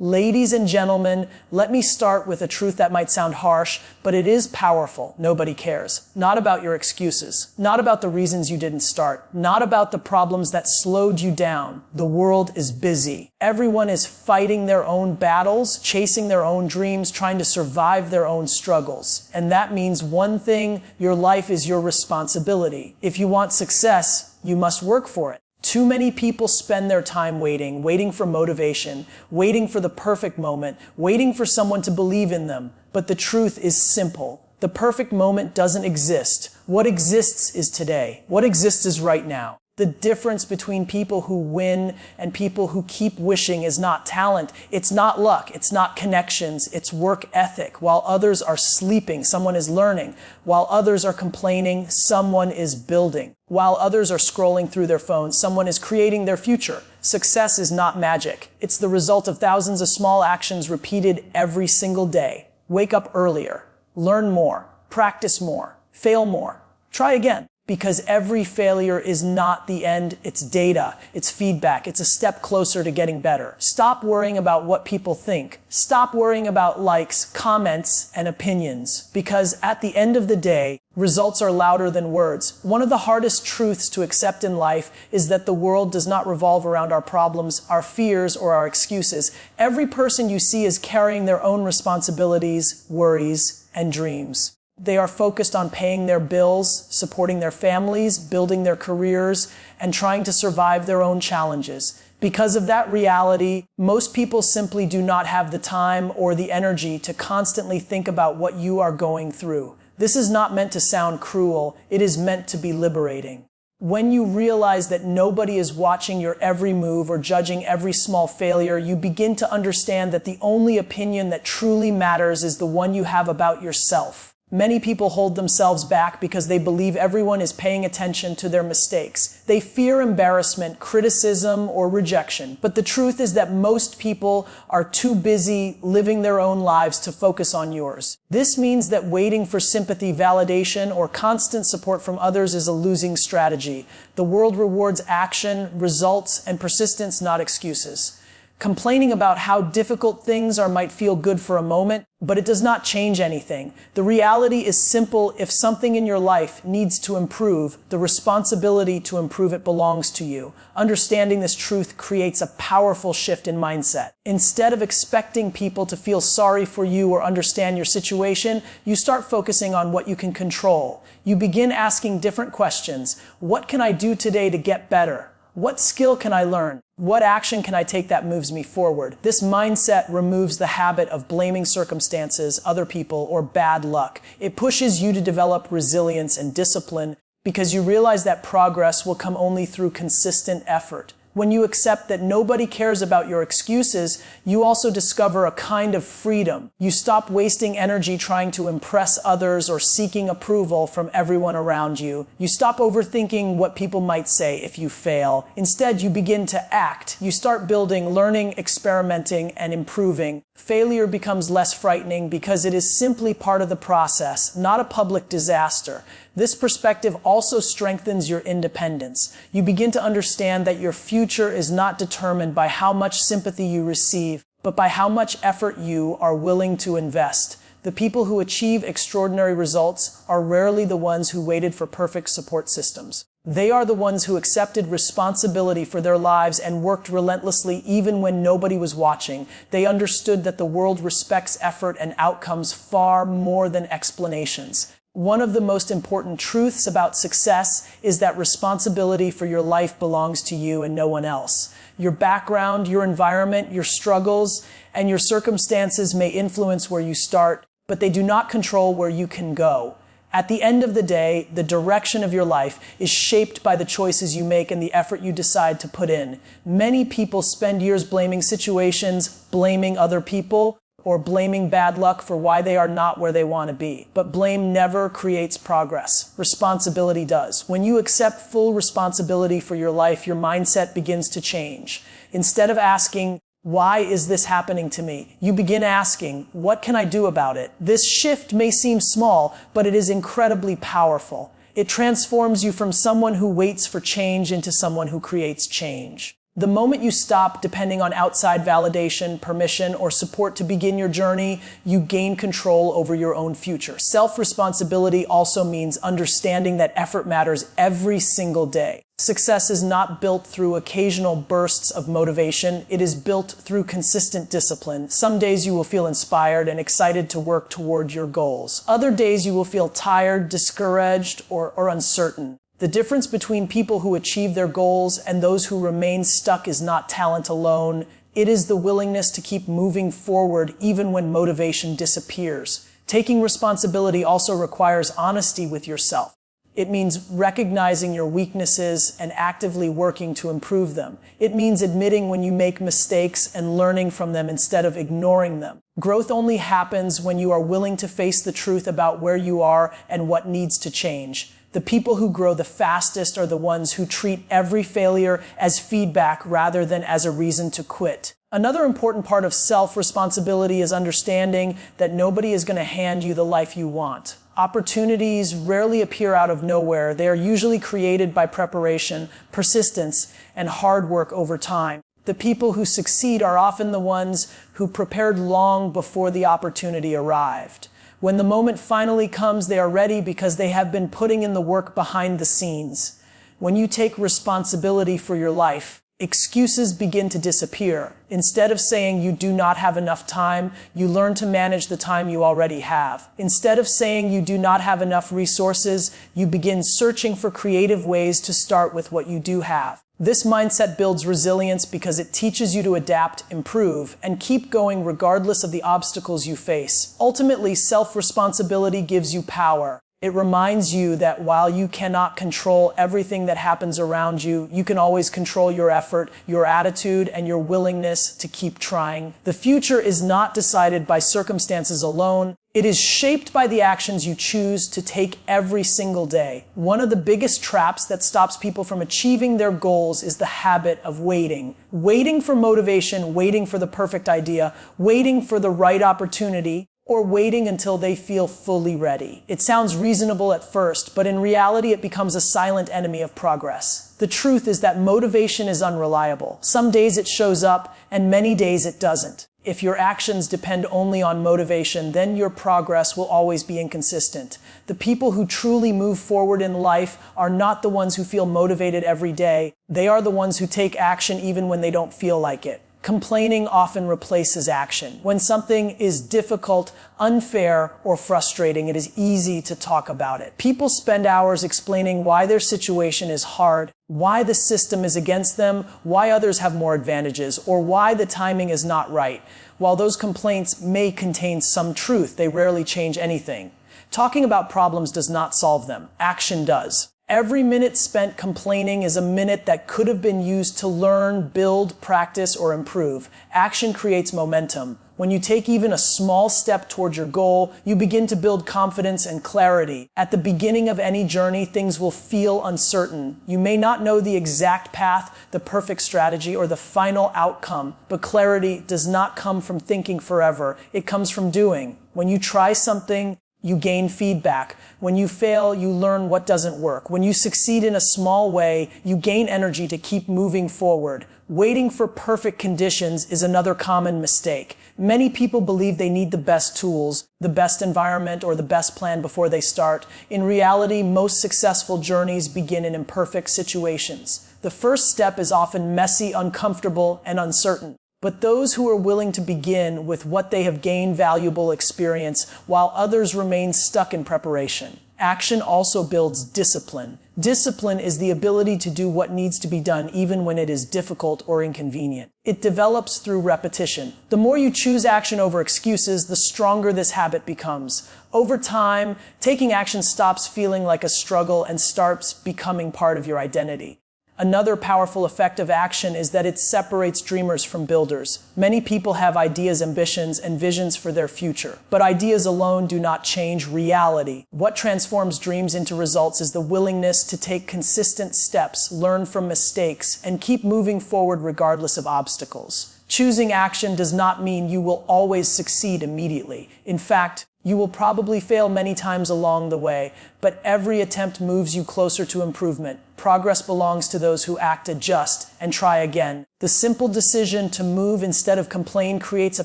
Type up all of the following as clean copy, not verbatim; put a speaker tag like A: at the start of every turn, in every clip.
A: Ladies and gentlemen, let me start with a truth that might sound harsh, but it is powerful. Nobody cares. Not about your excuses. Not about the reasons you didn't start. Not about the problems that slowed you down. The world is busy. Everyone is fighting their own battles, chasing their own dreams, trying to survive their own struggles. And that means one thing: your life is your responsibility. If you want success, you must work for it. Too many people spend their time waiting for motivation, waiting for the perfect moment, waiting for someone to believe in them. But the truth is simple. The perfect moment doesn't exist. What exists is today. What exists is right now. The difference between people who win and people who keep wishing is not talent. It's not luck. It's not connections. It's work ethic. While others are sleeping, someone is learning. While others are complaining, someone is building. While others are scrolling through their phones, someone is creating their future. Success is not magic. It's the result of thousands of small actions repeated every single day. Wake up earlier. Learn more. Practice more. Fail more. Try again. Because every failure is not the end, it's data, it's feedback, it's a step closer to getting better. Stop worrying about what people think. Stop worrying about likes, comments, and opinions. Because at the end of the day, results are louder than words. One of the hardest truths to accept in life is that the world does not revolve around our problems, our fears, or our excuses. Every person you see is carrying their own responsibilities, worries, and dreams. They are focused on paying their bills, supporting their families, building their careers, and trying to survive their own challenges. Because of that reality, most people simply do not have the time or the energy to constantly think about what you are going through. This is not meant to sound cruel. It is meant to be liberating. When you realize that nobody is watching your every move or judging every small failure, you begin to understand that the only opinion that truly matters is the one you have about yourself. Many people hold themselves back because they believe everyone is paying attention to their mistakes. They fear embarrassment, criticism, or rejection. But the truth is that most people are too busy living their own lives to focus on yours. This means that waiting for sympathy, validation, or constant support from others is a losing strategy. The world rewards action, results, and persistence, not excuses. Complaining about how difficult things are might feel good for a moment, but it does not change anything. The reality is simple. If something in your life needs to improve, the responsibility to improve it belongs to you. Understanding this truth creates a powerful shift in mindset. Instead of expecting people to feel sorry for you or understand your situation, you start focusing on what you can control. You begin asking different questions. What can I do today to get better? What skill can I learn? What action can I take that moves me forward? This mindset removes the habit of blaming circumstances, other people, or bad luck. It pushes you to develop resilience and discipline because you realize that progress will come only through consistent effort. When you accept that nobody cares about your excuses, you also discover a kind of freedom. You stop wasting energy trying to impress others or seeking approval from everyone around you. You stop overthinking what people might say if you fail. Instead, you begin to act. You start building, learning, experimenting, and improving. Failure becomes less frightening because it is simply part of the process, not a public disaster. This perspective also strengthens your independence. You begin to understand that your future is not determined by how much sympathy you receive, but by how much effort you are willing to invest. The people who achieve extraordinary results are rarely the ones who waited for perfect support systems. They are the ones who accepted responsibility for their lives and worked relentlessly even when nobody was watching. They understood that the world respects effort and outcomes far more than explanations. One of the most important truths about success is that responsibility for your life belongs to you and no one else. Your background, your environment, your struggles, and your circumstances may influence where you start, but they do not control where you can go. At the end of the day, the direction of your life is shaped by the choices you make and the effort you decide to put in. Many people spend years blaming situations, blaming other people, or blaming bad luck for why they are not where they want to be. But blame never creates progress. Responsibility does. When you accept full responsibility for your life, your mindset begins to change. Instead of asking, why is this happening to me? You begin asking, what can I do about it? This shift may seem small, but it is incredibly powerful. It transforms you from someone who waits for change into someone who creates change. The moment you stop depending on outside validation, permission, or support to begin your journey, you gain control over your own future. Self-responsibility also means understanding that effort matters every single day. Success is not built through occasional bursts of motivation. It is built through consistent discipline. Some days you will feel inspired and excited to work toward your goals. Other days you will feel tired, discouraged, or uncertain. The difference between people who achieve their goals and those who remain stuck is not talent alone. It is the willingness to keep moving forward even when motivation disappears. Taking responsibility also requires honesty with yourself. It means recognizing your weaknesses and actively working to improve them. It means admitting when you make mistakes and learning from them instead of ignoring them. Growth only happens when you are willing to face the truth about where you are and what needs to change. The people who grow the fastest are the ones who treat every failure as feedback rather than as a reason to quit. Another important part of self-responsibility is understanding that nobody is going to hand you the life you want. Opportunities rarely appear out of nowhere. They are usually created by preparation, persistence, and hard work over time. The people who succeed are often the ones who prepared long before the opportunity arrived. When the moment finally comes, they are ready because they have been putting in the work behind the scenes. When you take responsibility for your life, excuses begin to disappear. Instead of saying you do not have enough time, you learn to manage the time you already have. Instead of saying you do not have enough resources, you begin searching for creative ways to start with what you do have. This mindset builds resilience because it teaches you to adapt, improve, and keep going regardless of the obstacles you face. Ultimately, self-responsibility gives you power. It reminds you that while you cannot control everything that happens around you, you can always control your effort, your attitude, and your willingness to keep trying. The future is not decided by circumstances alone. It is shaped by the actions you choose to take every single day. One of the biggest traps that stops people from achieving their goals is the habit of waiting. Waiting for motivation, waiting for the perfect idea, waiting for the right opportunity, or waiting until they feel fully ready. It sounds reasonable at first, but in reality it becomes a silent enemy of progress. The truth is that motivation is unreliable. Some days it shows up, and many days it doesn't. If your actions depend only on motivation, then your progress will always be inconsistent. The people who truly move forward in life are not the ones who feel motivated every day. They are the ones who take action even when they don't feel like it. Complaining often replaces action. When something is difficult, unfair, or frustrating, it is easy to talk about it. People spend hours explaining why their situation is hard, why the system is against them, why others have more advantages, or why the timing is not right. While those complaints may contain some truth, they rarely change anything. Talking about problems does not solve them. Action does. Every minute spent complaining is a minute that could have been used to learn, build, practice, or improve. Action creates momentum. When you take even a small step toward your goal, you begin to build confidence and clarity. At the beginning of any journey, things will feel uncertain. You may not know the exact path, the perfect strategy, or the final outcome, but clarity does not come from thinking forever. It comes from doing. When you try something, you gain feedback. When you fail, you learn what doesn't work. When you succeed in a small way, you gain energy to keep moving forward. Waiting for perfect conditions is another common mistake. Many people believe they need the best tools, the best environment, or the best plan before they start. In reality, most successful journeys begin in imperfect situations. The first step is often messy, uncomfortable, and uncertain. But those who are willing to begin with what they have gained valuable experience, while others remain stuck in preparation. Action also builds discipline. Discipline is the ability to do what needs to be done even when it is difficult or inconvenient. It develops through repetition. The more you choose action over excuses, the stronger this habit becomes. Over time, taking action stops feeling like a struggle and starts becoming part of your identity. Another powerful effect of action is that it separates dreamers from builders. Many people have ideas, ambitions, and visions for their future. But ideas alone do not change reality. What transforms dreams into results is the willingness to take consistent steps, learn from mistakes, and keep moving forward regardless of obstacles. Choosing action does not mean you will always succeed immediately. In fact, You will probably fail many times along the way, but every attempt moves you closer to improvement. Progress belongs to those who act, adjust, and try again. The simple decision to move instead of complain creates a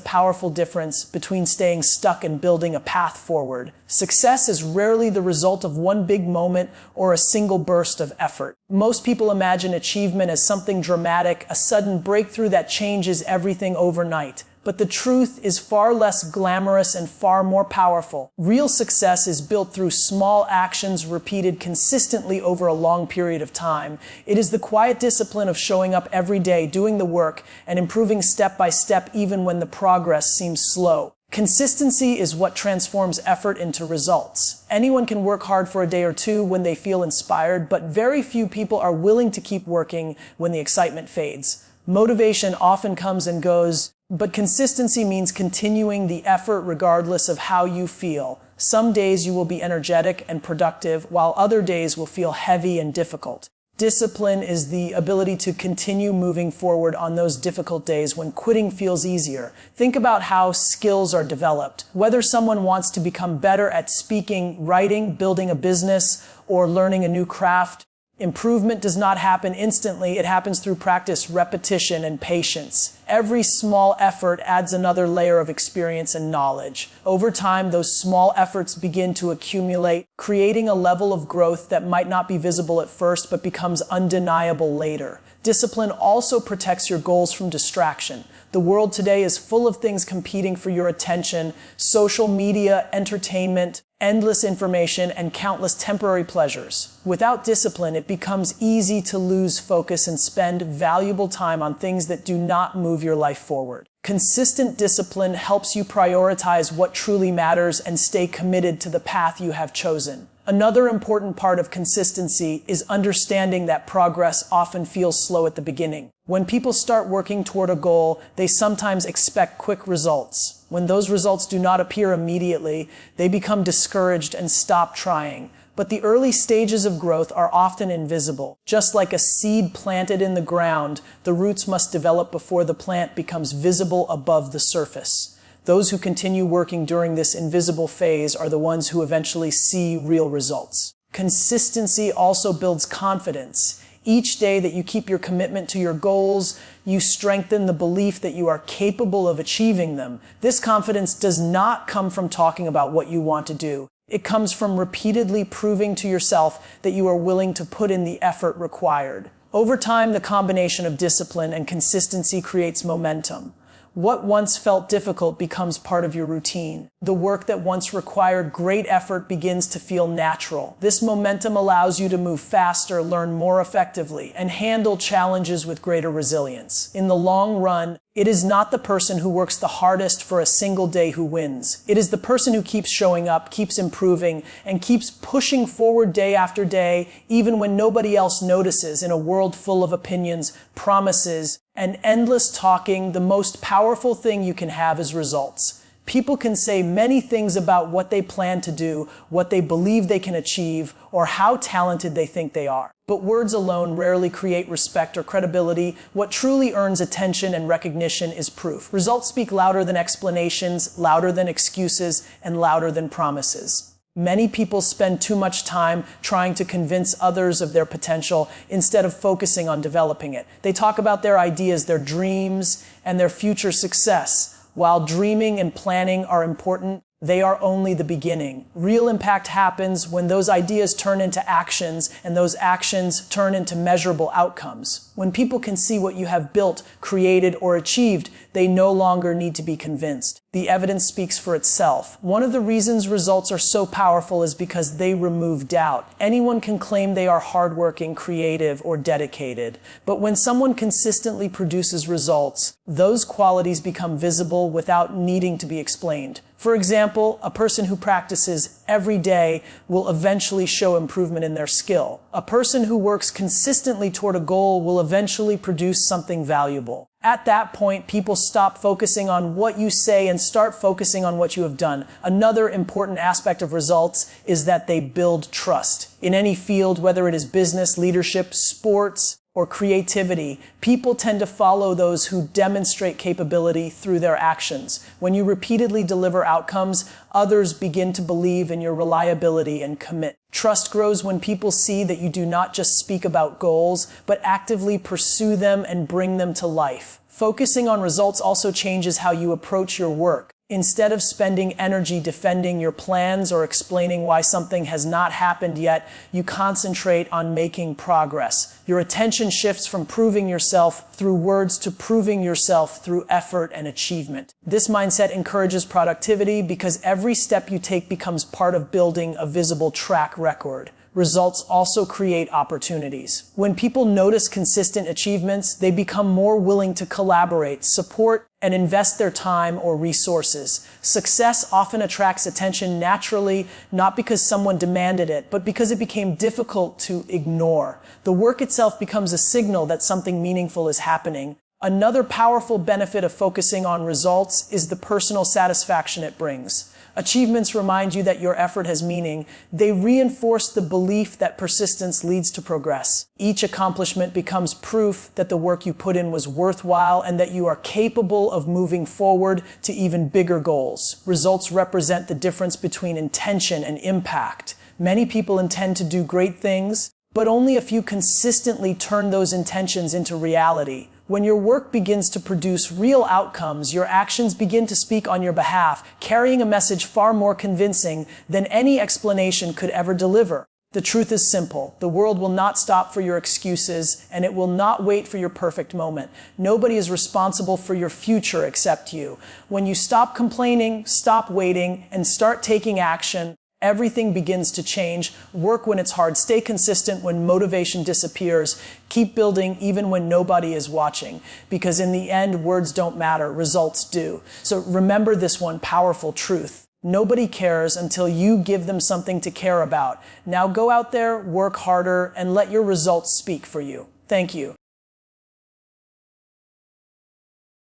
A: powerful difference between staying stuck and building a path forward. Success is rarely the result of one big moment or a single burst of effort. Most people imagine achievement as something dramatic, a sudden breakthrough that changes everything overnight. But the truth is far less glamorous and far more powerful. Real success is built through small actions repeated consistently over a long period of time. It is the quiet discipline of showing up every day, doing the work, and improving step by step even when the progress seems slow. Consistency is what transforms effort into results. Anyone can work hard for a day or two when they feel inspired, but very few people are willing to keep working when the excitement fades. Motivation often comes and goes, but consistency means continuing the effort regardless of how you feel. Some days you will be energetic and productive, while other days will feel heavy and difficult. Discipline is the ability to continue moving forward on those difficult days when quitting feels easier. Think about how skills are developed. Whether someone wants to become better at speaking, writing, building a business, or learning a new craft, improvement does not happen instantly. It happens through practice, repetition, and patience. Every small effort adds another layer of experience and knowledge. Over time, those small efforts begin to accumulate, creating a level of growth that might not be visible at first, but becomes undeniable later. Discipline also protects your goals from distraction. The world today is full of things competing for your attention: social media, entertainment, endless information, and countless temporary pleasures. Without discipline, it becomes easy to lose focus and spend valuable time on things that do not move your life forward. Consistent discipline helps you prioritize what truly matters and stay committed to the path you have chosen. Another important part of consistency is understanding that progress often feels slow at the beginning. When people start working toward a goal, they sometimes expect quick results. When those results do not appear immediately, they become discouraged and stop trying. But the early stages of growth are often invisible. Just like a seed planted in the ground, the roots must develop before the plant becomes visible above the surface. Those who continue working during this invisible phase are the ones who eventually see real results. Consistency also builds confidence. Each day that you keep your commitment to your goals, you strengthen the belief that you are capable of achieving them. This confidence does not come from talking about what you want to do. It comes from repeatedly proving to yourself that you are willing to put in the effort required. Over time, the combination of discipline and consistency creates momentum. What once felt difficult becomes part of your routine. The work that once required great effort begins to feel natural. This momentum allows you to move faster, learn more effectively, and handle challenges with greater resilience. In the long run, it is not the person who works the hardest for a single day who wins. It is the person who keeps showing up, keeps improving, and keeps pushing forward day after day, even when nobody else notices. In a world full of opinions, promises, and endless talking, the most powerful thing you can have is results. People can say many things about what they plan to do, what they believe they can achieve, or how talented they think they are. But words alone rarely create respect or credibility. What truly earns attention and recognition is proof. Results speak louder than explanations, louder than excuses, and louder than promises. Many people spend too much time trying to convince others of their potential instead of focusing on developing it. They talk about their ideas, their dreams, and their future success. While dreaming and planning are important, they are only the beginning. Real impact happens when those ideas turn into actions and those actions turn into measurable outcomes. When people can see what you have built, created, or achieved, they no longer need to be convinced. The evidence speaks for itself. One of the reasons results are so powerful is because they remove doubt. Anyone can claim they are hardworking, creative, or dedicated. But when someone consistently produces results, those qualities become visible without needing to be explained. For example, a person who practices every day will eventually show improvement in their skill. A person who works consistently toward a goal will eventually produce something valuable. At that point, people stop focusing on what you say and start focusing on what you have done. Another important aspect of results is that they build trust. In any field, whether it is business, leadership, sports, or or creativity, people tend to follow those who demonstrate capability through their actions. When you repeatedly deliver outcomes, others begin to believe in your reliability and commit. Trust grows when people see that you do not just speak about goals, but actively pursue them and bring them to life. Focusing on results also changes how you approach your work. Instead of spending energy defending your plans or explaining why something has not happened yet, you concentrate on making progress. Your attention shifts from proving yourself through words to proving yourself through effort and achievement. This mindset encourages productivity because every step you take becomes part of building a visible track record. Results also create opportunities. When people notice consistent achievements, they become more willing to collaborate, support, and invest their time or resources. Success often attracts attention naturally, not because someone demanded it, but because it became difficult to ignore. The work itself becomes a signal that something meaningful is happening. Another powerful benefit of focusing on results is the personal satisfaction it brings. Achievements remind you that your effort has meaning. They reinforce the belief that persistence leads to progress. Each accomplishment becomes proof that the work you put in was worthwhile and that you are capable of moving forward to even bigger goals. Results represent the difference between intention and impact. Many people intend to do great things, but only a few consistently turn those intentions into reality. When your work begins to produce real outcomes, your actions begin to speak on your behalf, carrying a message far more convincing than any explanation could ever deliver. The truth is simple. The world will not stop for your excuses, and it will not wait for your perfect moment. Nobody is responsible for your future except you. When you stop complaining, stop waiting, and start taking action, everything begins to change. Work when it's hard. Stay consistent when motivation disappears. Keep building even when nobody is watching. Because in the end, words don't matter. Results do. So remember this one powerful truth. Nobody cares until you give them something to care about. Now go out there, work harder, and let your results speak for you. Thank you.